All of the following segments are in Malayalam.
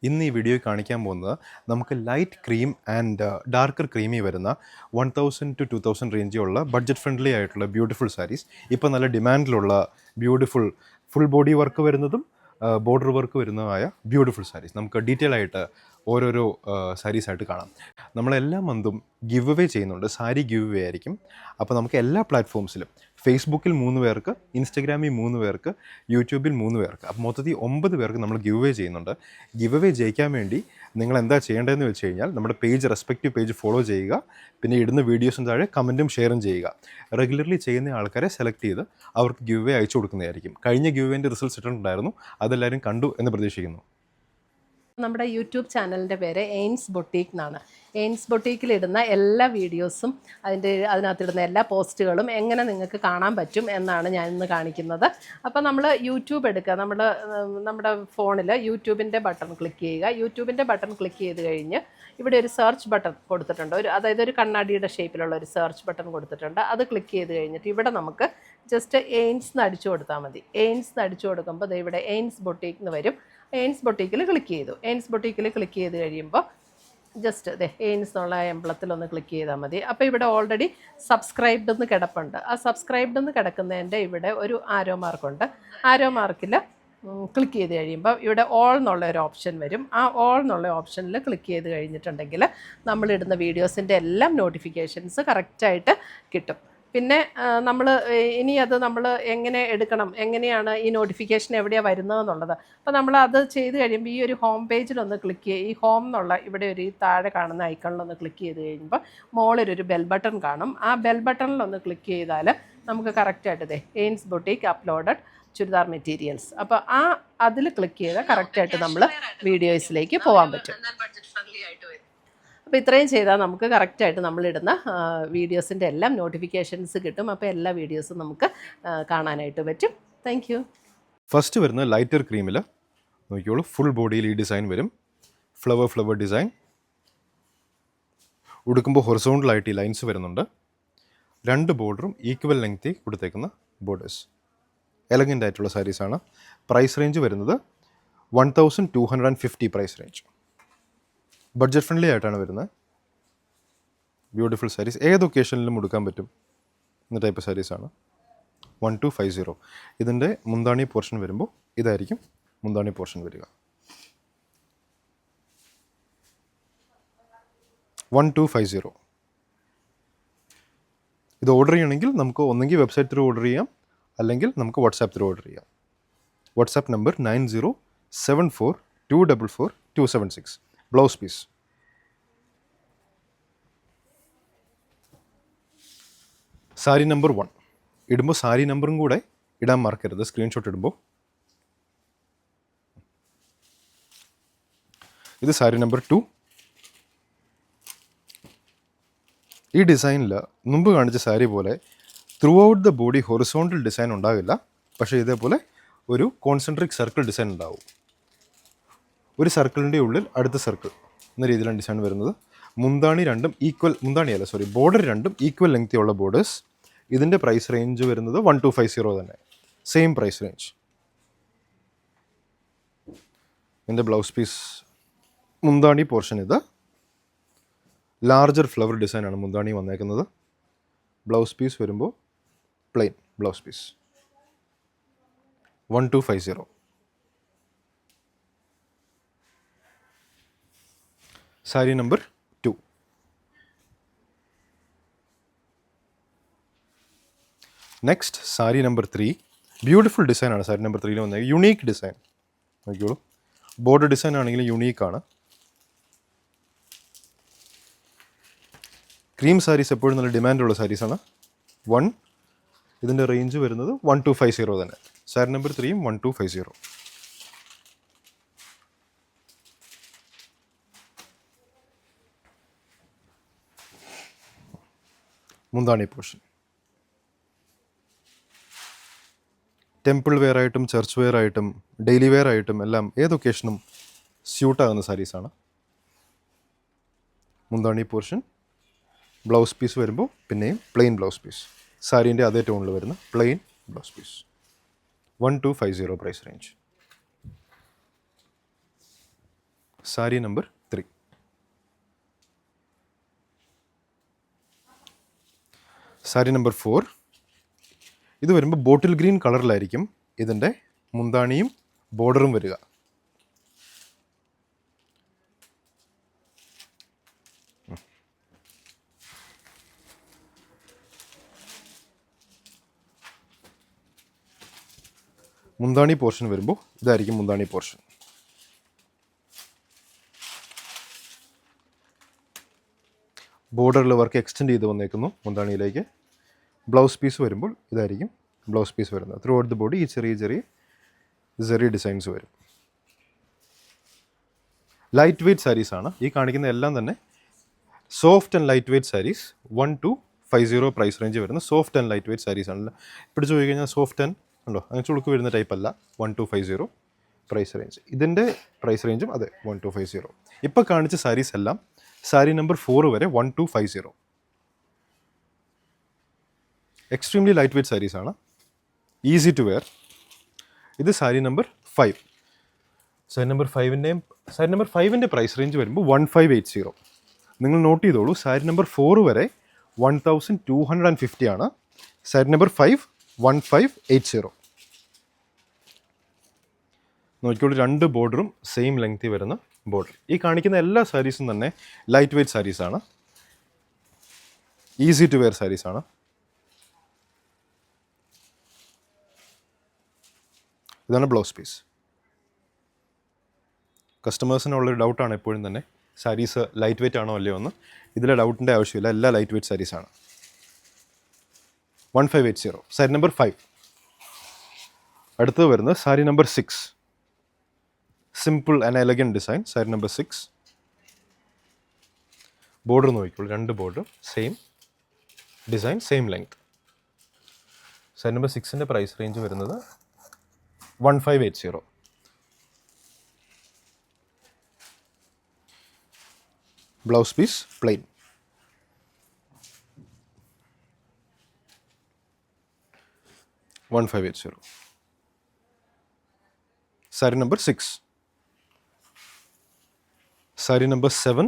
ഇന്ന് ഈ വീഡിയോയിൽ കാണിക്കാൻ പോകുന്നത് നമുക്ക് light cream and darker creamy വരുന്ന 1000 to 2000 റേഞ്ചിലുള്ള ബഡ്ജറ്റ് ഫ്രണ്ട്ലി ആയിട്ടുള്ള ബ്യൂട്ടിഫുൾ സാരീസ് ഇപ്പോൾ നല്ല ഡിമാൻഡിലുള്ള ബ്യൂട്ടിഫുൾ ഫുൾ ബോഡി വർക്ക് വരുന്നതും ബോർഡർ വർക്ക് വരുന്നതുമായ ബ്യൂട്ടിഫുൾ സാരീസ് നമുക്ക് ഡീറ്റെയിൽ ആയിട്ട് ഓരോരോ സാരീസായിട്ട് കാണാം. നമ്മളെല്ലാ മന്തും ഗിവ് അവേ ചെയ്യുന്നുണ്ട്. സാരി ഗിവ് അവേ ആയിരിക്കും. അപ്പോൾ നമുക്ക് എല്ലാ പ്ലാറ്റ്ഫോംസിലും ഫേസ്ബുക്കിൽ 3 പേർക്ക്, ഇൻസ്റ്റഗ്രാമിൽ 3 പേർക്ക്, യൂട്യൂബിൽ 3 പേർക്ക്, അപ്പോൾ മൊത്തത്തിൽ 9 പേർക്ക് നമ്മൾ ഗിവ് അവേ ചെയ്യുന്നുണ്ട്. ഗിവ് അവേ ജയിക്കാൻ വേണ്ടി നിങ്ങൾ എന്താ ചെയ്യേണ്ടതെന്ന് വെച്ച് കഴിഞ്ഞാൽ നമ്മുടെ പേജ് റെസ്പെക്റ്റീവ് പേജ് ഫോളോ ചെയ്യുക. പിന്നെ ഇടുന്ന വീഡിയോസും താഴെ കമൻറ്റും ഷെയറും ചെയ്യുക. റെഗുലർലി ചെയ്യുന്ന ആൾക്കാരെ സെലക്ട് ചെയ്ത് അവർക്ക് ഗിവ് അവേ അയച്ചു കൊടുക്കുന്നതായിരിക്കും. കഴിഞ്ഞ ഗിവ് അവേൻ്റെ റിസൾട്ട്സ് ഇട്ടിട്ടുണ്ടായിരുന്നു. അതെല്ലാവരും കണ്ടു എന്ന് പ്രതീക്ഷിക്കുന്നു. നമ്മുടെ യൂട്യൂബ് ചാനലിൻ്റെ പേര് എയിൻസ് ബൊട്ടീക്ക് എന്നാണ്. എയിൻസ് ബൊട്ടീക്കിലിടുന്ന എല്ലാ വീഡിയോസും അതിനകത്തിടുന്ന എല്ലാ പോസ്റ്റുകളും എങ്ങനെ നിങ്ങൾക്ക് കാണാൻ പറ്റും എന്നാണ് ഞാൻ ഇന്ന് കാണിക്കുന്നത്. അപ്പോൾ നമ്മൾ യൂട്യൂബ് എടുക്കുക, നമ്മുടെ ഫോണിൽ യൂട്യൂബിൻ്റെ ബട്ടൺ ക്ലിക്ക് ചെയ്യുക. യൂട്യൂബിൻ്റെ ബട്ടൺ ക്ലിക്ക് ചെയ്ത് കഴിഞ്ഞ് ഇവിടെ ഒരു സെർച്ച് ബട്ടൺ കൊടുത്തിട്ടുണ്ട്. അതായത് ഒരു കണ്ണാടിയുടെ ഷേപ്പിലുള്ള ഒരു സെർച്ച് ബട്ടൺ കൊടുത്തിട്ടുണ്ട്. അത് ക്ലിക്ക് ചെയ്ത് കഴിഞ്ഞിട്ട് ഇവിടെ നമുക്ക് ജസ്റ്റ് എയിൻസ് എന്ന് അടിച്ചു കൊടുത്താൽ മതി. എയിൻസ് എന്ന് അടിച്ചു കൊടുക്കുമ്പോൾ ഇവിടെ എയിൻസ് ബൊട്ടീക്ക് എന്ന് വരും. എയിൻസ് ബൊട്ടീക്കിൽ ക്ലിക്ക് ചെയ്തു. എയിൻസ് ബൊട്ടീക്കിൽ ക്ലിക്ക് ചെയ്ത് കഴിയുമ്പോൾ ജസ്റ്റ് എയിൻസ് എന്നുള്ള എംബ്ലത്തിലൊന്ന് ക്ലിക്ക് ചെയ്താൽ മതി. അപ്പോൾ ഇവിടെ ഓൾറെഡി സബ്സ്ക്രൈബ്ഡ് എന്ന് കിടപ്പുണ്ട്. ആ സബ്സ്ക്രൈബ്ഡ് എന്ന് കിടക്കുന്നതിൻ്റെ ഇവിടെ ഒരു ആരോ മാർക്കുണ്ട്. ആരോ മാർക്കിൽ ക്ലിക്ക് ചെയ്ത് കഴിയുമ്പോൾ ഇവിടെ ഓൾ എന്നുള്ള ഒരു ഓപ്ഷൻ വരും. ആ ഓൾ എന്നുള്ള ഓപ്ഷനിൽ ക്ലിക്ക് ചെയ്ത് കഴിഞ്ഞിട്ടുണ്ടെങ്കിൽ നമ്മളിടുന്ന വീഡിയോസിൻ്റെ എല്ലാം നോട്ടിഫിക്കേഷൻസ് കറക്റ്റായിട്ട് കിട്ടും. പിന്നെ നമ്മൾ നമ്മൾ എങ്ങനെ എടുക്കണം, എങ്ങനെയാണ് ഈ നോട്ടിഫിക്കേഷൻ എവിടെയാണ് വരുന്നതെന്നുള്ളത്. അപ്പോൾ നമ്മൾ അത് ചെയ്ത് കഴിയുമ്പോൾ ഈ ഒരു ഹോം പേജിലൊന്ന് ക്ലിക്ക് ചെയ്യുക. ഈ ഹോം എന്നുള്ള ഇവിടെ ഒരു താഴെ കാണുന്ന ഐക്കണിലൊന്ന് ക്ലിക്ക് ചെയ്ത് കഴിയുമ്പോൾ മുകളിലൊരു ബെൽ ബട്ടൺ കാണും. ആ ബെൽ ബട്ടണിലൊന്ന് ക്ലിക്ക് ചെയ്താൽ നമുക്ക് കറക്റ്റായിട്ട് എയിൻസ് ബൊട്ടീക്ക് അപ്ലോഡഡ് ചുരിദാർ മെറ്റീരിയൽസ്, അപ്പോൾ അതിൽ ക്ലിക്ക് ചെയ്താൽ കറക്റ്റായിട്ട് നമ്മൾ വീഡിയോസിലേക്ക് പോകാൻ പറ്റും. അപ്പോൾ ഇത്രയും ചെയ്താൽ നമുക്ക് കറക്റ്റായിട്ട് നമ്മളിടുന്ന വീഡിയോസിൻ്റെ എല്ലാം നോട്ടിഫിക്കേഷൻസ് കിട്ടും. അപ്പോൾ എല്ലാ വീഡിയോസും നമുക്ക് കാണാനായിട്ട് പറ്റും. Thank you. ഫസ്റ്റ് വരുന്ന ലൈറ്റർ ക്രീമിൽ നോക്കിയോളൂ, ഫുൾ ബോഡിയിൽ ഈ ഡിസൈൻ വരും. Flower design. ഉടുക്കുമ്പോൾ ഹൊറിസോണ്ടലായിട്ട് ഈ ലൈൻസ് വരുന്നുണ്ട്. 2 ബോർഡറും ഈക്വൽ ലെങ്ത്തിൽ കൊടുത്തേക്കുന്ന ബോർഡേഴ്സ്. എലഗൻ്റ് ആയിട്ടുള്ള സാരീസാണ്. പ്രൈസ് റേഞ്ച് വരുന്നത് 1250 പ്രൈസ് റേഞ്ച്. ബഡ്ജറ്റ് ഫ്രണ്ട്ലി ആയിട്ടാണ് വരുന്നത്. ബ്യൂട്ടിഫുൾ സാരീസ്, ഏത് ഒക്കേഷനിലും ഉടുക്കാൻ പറ്റും എന്ന ടൈപ്പ് സാരീസാണ്. 1250. ഇതിൻ്റെ മുന്താണി പോർഷൻ വരുമ്പോൾ ഇതായിരിക്കും മുന്താണി പോർഷൻ വരിക. 1250. ഇത് ഓർഡർ ചെയ്യണമെങ്കിൽ നമുക്ക് ഒന്നെങ്കിൽ വെബ്സൈറ്റ് ത്രൂ ഓർഡർ ചെയ്യാം, അല്ലെങ്കിൽ നമുക്ക് വാട്സാപ്പ് ത്രൂ ഓർഡർ ചെയ്യാം. WhatsApp number 9074244276. Blouse piece. Sari number 1 ഇടുമ്പോൾ സാരി നമ്പറും കൂടെ ഇടാൻ മറക്കരുത് സ്ക്രീൻഷോട്ട് ഇടുമ്പോൾ. ഇത് സാരി നമ്പർ 2. ഈ ഡിസൈനിൽ മുമ്പ് കാണിച്ച സാരി പോലെ through out the body horizontal design ഉണ്ടാകില്ല. പക്ഷേ ഇതേപോലെ ഒരു കോൺസെൻട്രിക് സർക്കിൾ ഡിസൈൻ ഉണ്ടാവും. ഒരു സർക്കിളിൻ്റെ ഉള്ളിൽ അടുത്ത സർക്കിൾ എന്ന രീതിയിലാണ് ഡിസൈൻ വരുന്നത്. ബോർഡർ രണ്ടും ഈക്വൽ ലെങ്തിയുള്ള ബോർഡേഴ്സ്. ഇതിൻ്റെ പ്രൈസ് റേഞ്ച് വരുന്നത് 1250 തന്നെ, സെയിം പ്രൈസ് റേഞ്ച്. ഇതിൻ്റെ ബ്ലൗസ് പീസ്, മുന്താണി പോർഷൻ ഇത് ലാർജർ ഫ്ലവർ ഡിസൈനാണ് മുന്താണി വന്നേക്കുന്നത്. ബ്ലൗസ് പീസ് വരുമ്പോൾ plain blouse piece. 1250. Sari number 2. Next sari number 3. Beautiful ഡിസൈനാണ് സാരി നമ്പർ 3 വന്നത്. യുണീക്ക് ഡിസൈൻ നോക്കിയോളൂ. ബോർഡർ ഡിസൈൻ ആണെങ്കിൽ യുണീക്കാണ്. ക്രീം സാരീസ് എപ്പോഴും നല്ല ഡിമാൻഡുള്ള സാരീസാണ്. ഇതിൻ്റെ റേഞ്ച് വരുന്നത് 1250 തന്നെ. സാരി നമ്പർ 3 1250. മുന്താണി പോർഷൻ ടെമ്പിൾ വെയർ ആയിട്ടും ചർച്ച് വെയർ ആയിട്ടും ഡെയിലി വെയർ ആയിട്ടും എല്ലാം ഏത് ഒക്കേഷനും സ്യൂട്ടാകുന്ന സാരീസാണ്. മുന്താണി പോർഷൻ. ബ്ലൗസ് പീസ് വരുമ്പോൾ പിന്നെയും പ്ലെയിൻ ബ്ലൗസ് പീസ്. സാരീൻ്റെ അതേ ടോണിൽ വരുന്ന plain blouse piece. 1250 price range. Sari number 3. Sari number 4. ഇത് വരുമ്പോൾ ബോട്ടിൽ ഗ്രീൻ കളറിലായിരിക്കും ഇതിൻ്റെ മുന്താണിയും ബോർഡറും വരിക. മുന്താണി പോർഷൻ വരുമ്പോൾ ഇതായിരിക്കും മുന്താണി പോർഷൻ. ബോർഡറിൽ വർക്ക് എക്സ്റ്റെൻഡ് ചെയ്ത് വന്നേക്കുന്നു മുന്താണിയിലേക്ക്. ബ്ലൗസ് പീസ് വരുമ്പോൾ ഇതായിരിക്കും ബ്ലൗസ് പീസ് വരുന്നത്. ത്രൂ ഔട്ട് ദി ബോഡി ഈ ചെറിയ ചെറിയ ഡിസൈൻസ് വരും. ലൈറ്റ് വെയ്റ്റ് സാരീസാണ് ഈ കാണിക്കുന്ന എല്ലാം തന്നെ. Soft and light weight sarees 1250 price range വരുന്ന സോഫ്റ്റ് ആൻഡ് ലൈറ്റ് വെയ്റ്റ് സാരീസാണ്. പിടിച്ച് പോയി കഴിഞ്ഞാൽ സോഫ്റ്റ് ആൻഡ് ഉണ്ടോ അങ്ങനെ ചുളുക്ക് വരുന്ന ടൈപ്പ് അല്ല. 1250 പ്രൈസ് റേഞ്ച്. ഇതിൻ്റെ പ്രൈസ് റേഞ്ചും അതെ 1250. ഇപ്പോൾ കാണിച്ച സാരീസ് എല്ലാം സാരി നമ്പർ 4 വരെ 1250. എക്സ്ട്രീംലി ലൈറ്റ് വെയ്റ്റ് സാരീസാണ്, ഈസി ടു വെയർ. ഇത് സാരി നമ്പർ 5. സാരി നമ്പർ 5ൻ്റെ പ്രൈസ് റേഞ്ച് വരുമ്പോൾ 1580. നിങ്ങൾ നോട്ട് ചെയ്തോളൂ, സാരി നമ്പർ 4 വരെ 1250 ആണ്. സാരി നമ്പർ 5 1580. നോക്കിക്കോളൂ, 2 ബോർഡറും സെയിം ലെങ്തി വരുന്ന ബോർഡർ. ഈ കാണിക്കുന്ന എല്ലാ സാരീസും തന്നെ ലൈറ്റ് വെയ്റ്റ് സാരീസാണ്, ഈസി ടു വെയർ സാരീസാണ്. ഇതാണ് ബ്ലൗസ് പീസ്. കസ്റ്റമേഴ്സിനുള്ളൊരു ഡൗട്ടാണ് എപ്പോഴും തന്നെ സാരീസ് ലൈറ്റ് വെയ്റ്റ് ആണോ അല്ലയോ എന്ന്. ഇതിലെ ഡൗട്ടിൻ്റെ ആവശ്യമില്ല, എല്ലാ ലൈറ്റ് വെയ്റ്റ് സാരീസാണ്. 1580. സാരി നമ്പർ 5. അടുത്തത് വരുന്നത് sari number 6. Simple and elegant design. Sari number 6. Border നോക്കിക്കോളൂ, 2 border same design same length. Sari number 6ൻ്റെ പ്രൈസ് റേഞ്ച് വരുന്നത് 1580. Blouse piece plain. $1580. Sari number 6. Sari number 7.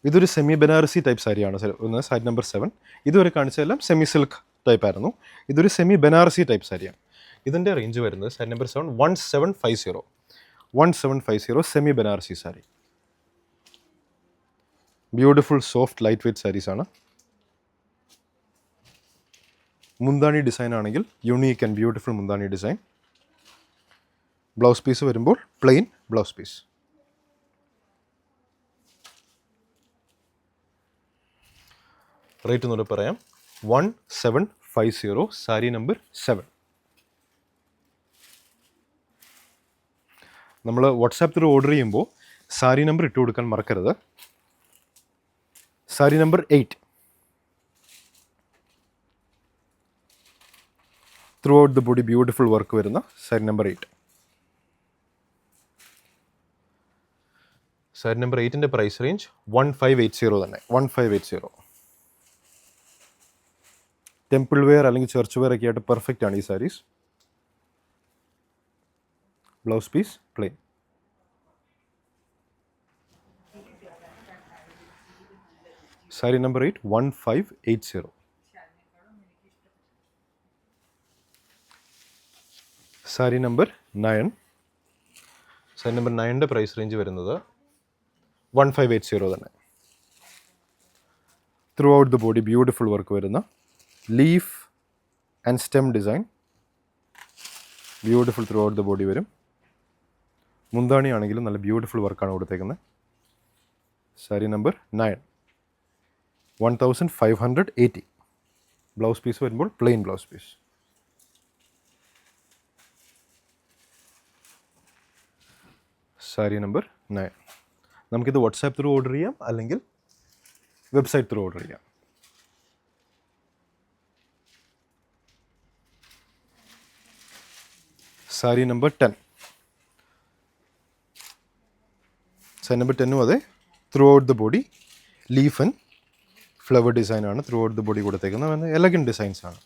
ഇതൊരു സെമി ബനാറസി ടൈപ്പ് സാരിയാണ്. സാരി നമ്പർ 7. ഇതുവരെ കാണിച്ചതെല്ലാം സെമി സിൽക്ക് ടൈപ്പ് ആയിരുന്നു. ഇതൊരു സെമി ബനാറസി ടൈപ്പ് സാരിയാണ്. ഇതിൻ്റെ റേഞ്ച് വരുന്നത് sari number 7 1750. 1750 semi Banarasi sari. Beautiful soft light weight സാരീസാണ്. മുന്താണി ഡിസൈൻ ആണെങ്കിൽ യുണീക്ക് ആൻഡ് ബ്യൂട്ടിഫുൾ മുന്താണി ഡിസൈൻ. ബ്ലൗസ് പീസ് വരുമ്പോൾ പ്ലെയിൻ ബ്ലൗസ് പീസ്. റേറ്റ് ഒന്നുകൂടെ പറയാം, 1750 സാരി നമ്പർ 7. നമ്മൾ വാട്സാപ്പ് ത്രൂ ഓർഡർ ചെയ്യുമ്പോൾ സാരി നമ്പർ ഇട്ട് കൊടുക്കാൻ മറക്കരുത്. Sari number 8. Throughout the body beautiful work വരുന്ന സാരി നമ്പർ 8. സാരി നമ്പർ 8ൻ്റെ പ്രൈസ് റേഞ്ച് 1580 തന്നെ. 1580. ടെമ്പിൾ വെയർ അല്ലെങ്കിൽ ചർച്ച് വെയർ ഒക്കെ ആയിട്ട് പെർഫെക്റ്റ് ആണ് ഈ saris. Blouse piece plain. Sari number 8 1580. Sari number 9. Sari number 9ൻ്റെ പ്രൈസ് റേഞ്ച് വരുന്നത് 1580 തന്നെ. Throughout the body beautiful work വരുന്ന leaf and stem design. Beautiful throughout the body വരും. മുന്താണി ആണെങ്കിലും നല്ല ബ്യൂട്ടിഫുൾ വർക്കാണ് കൊടുത്തേക്കുന്നത്. സാരി നമ്പർ 9 1580. ബ്ലൗസ് പീസ് വരുമ്പോൾ plain blouse piece. Sari number 9. നമുക്കിത് വാട്സാപ്പ് ത്രൂ ഓർഡർ ചെയ്യാം അല്ലെങ്കിൽ വെബ്സൈറ്റ് ത്രൂ ഓർഡർ ചെയ്യാം. സാരി നമ്പർ 10. സാരി നമ്പർ 10 അതെ through out the body leaf and flower ഡിസൈനാണ് ത്രൂ ഔട്ട് ദ ബോഡി കൊടുത്തേക്കുന്നത്. എലഗൻറ്റ് ഡിസൈൻസാണ്.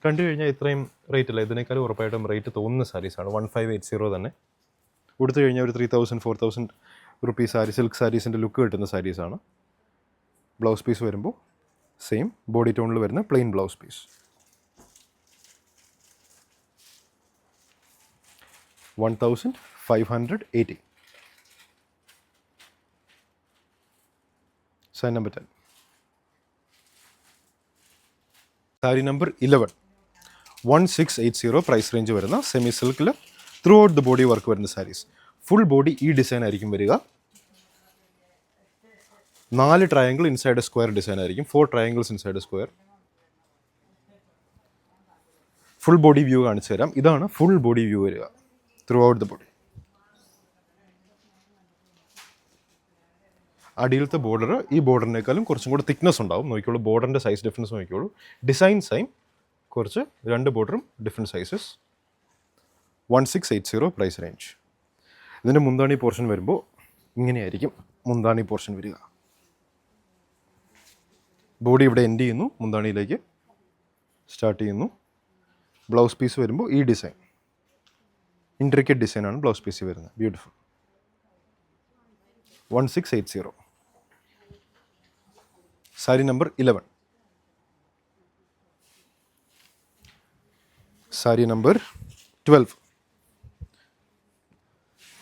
കണ്ടു കഴിഞ്ഞാൽ ഇത്രയും റേറ്റ് അല്ല, ഇതിനേക്കാളും ഉറപ്പായിട്ടും റേറ്റ് തോന്നുന്ന സാരീസാണ്. 1580 തന്നെ. കൊടുത്തു കഴിഞ്ഞാൽ ഒരു 3000-4000 റുപ്പീസ് സാരി, സിൽക്ക് സാരീസിൻ്റെ ലുക്ക് കിട്ടുന്ന സാരീസാണ്. ബ്ലൗസ് പീസ് വരുമ്പോൾ സെയിം ബോഡി ടോണിൽ വരുന്ന plain blouse piece. 1580. Sari number 10. Sari number 11 1680 price range വരുന്ന സെമി സിൽക്കിൽ throughout the body work വരുന്ന സാരീസ്. ഫുൾ ബോഡി ഈ ഡിസൈൻ ആയിരിക്കും വരിക. 4 triangle inside a square design ആയിരിക്കും. 4 triangles inside a square. Full body view കാണിച്ചു തരാം. ഇതാണ് ഫുൾ ബോഡി വ്യൂ വരിക ത്രൂ ഔട്ട് ദ ബോഡി. അടിയിലത്തെ ബോർഡർ ഈ ബോർഡറിനേക്കാളും കുറച്ചും കൂടെ തിക്നെസ് ഉണ്ടാവും. നോക്കിക്കോളൂ, ബോർഡറിൻ്റെ സൈസ് ഡിഫറൻസ് നോക്കിക്കോളൂ. ഡിസൈൻ സെയിം, കുറച്ച് 2 ബോർഡറും ഡിഫറെൻറ്റ് സൈസസ്. 1680 price range. ഇതിൻ്റെ മുന്താണി പോർഷൻ വരുമ്പോൾ ഇങ്ങനെയായിരിക്കും മുന്താണി പോർഷൻ വരിക. ബോഡി ഇവിടെ എൻഡ് ചെയ്യുന്നു, മുന്താണിയിലേക്ക് സ്റ്റാർട്ട് ചെയ്യുന്നു. ബ്ലൗസ് പീസ് വരുമ്പോൾ ഈ ഡിസൈൻ, ഇൻട്രിക്കറ്റ് ഡിസൈനാണ് ബ്ലൗസ് പീസ് വരുന്നത്. Beautiful. 1680. Sari number 11. Sari number 12.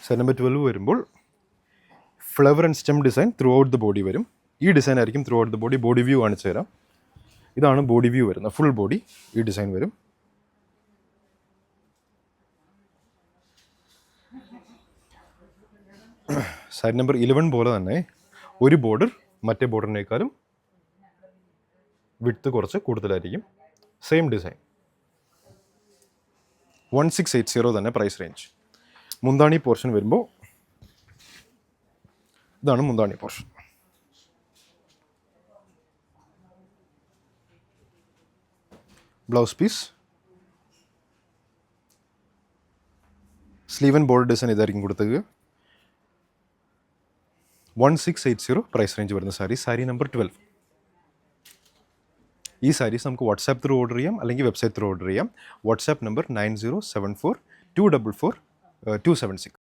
Sari number 12 വരുമ്പോൾ flower and stem design through out the body വരും. ഈ ഡിസൈൻ ആയിരിക്കും through out the body. Body view കാണിച്ചു തരാം. ഇതാണ് ബോഡി വ്യൂ വരുന്നത്. ഫുൾ ബോഡി ഈ ഡിസൈൻ വരും. സാരി നമ്പർ 11 പോലെ തന്നെ ഒരു ബോർഡർ മറ്റേ ബോർഡറിനേക്കാളും വിഡ്ത്ത് കുറച്ച് കൂടുതലായിരിക്കും. Same design. 1680 തന്നെ പ്രൈസ് റേഞ്ച്. മുന്താണി പോർഷൻ വരുമ്പോൾ ഇതാണ് മുന്താണി portion. Blouse piece, sleeve and border design ഇതായിരിക്കും കൊടുത്തത്. 1680 പ്രൈസ് റേഞ്ച് വരുന്ന സാരി. സാരി നമ്പർ 12. ഈ സാരീസ് നമുക്ക് വാട്സാപ്പ് ത്രൂ ഓർഡർ ചെയ്യാം, അല്ലെങ്കിൽ വെബ്സൈറ്റ് ത്രൂ ഓർഡർ ചെയ്യാം. WhatsApp number 9074 244 276.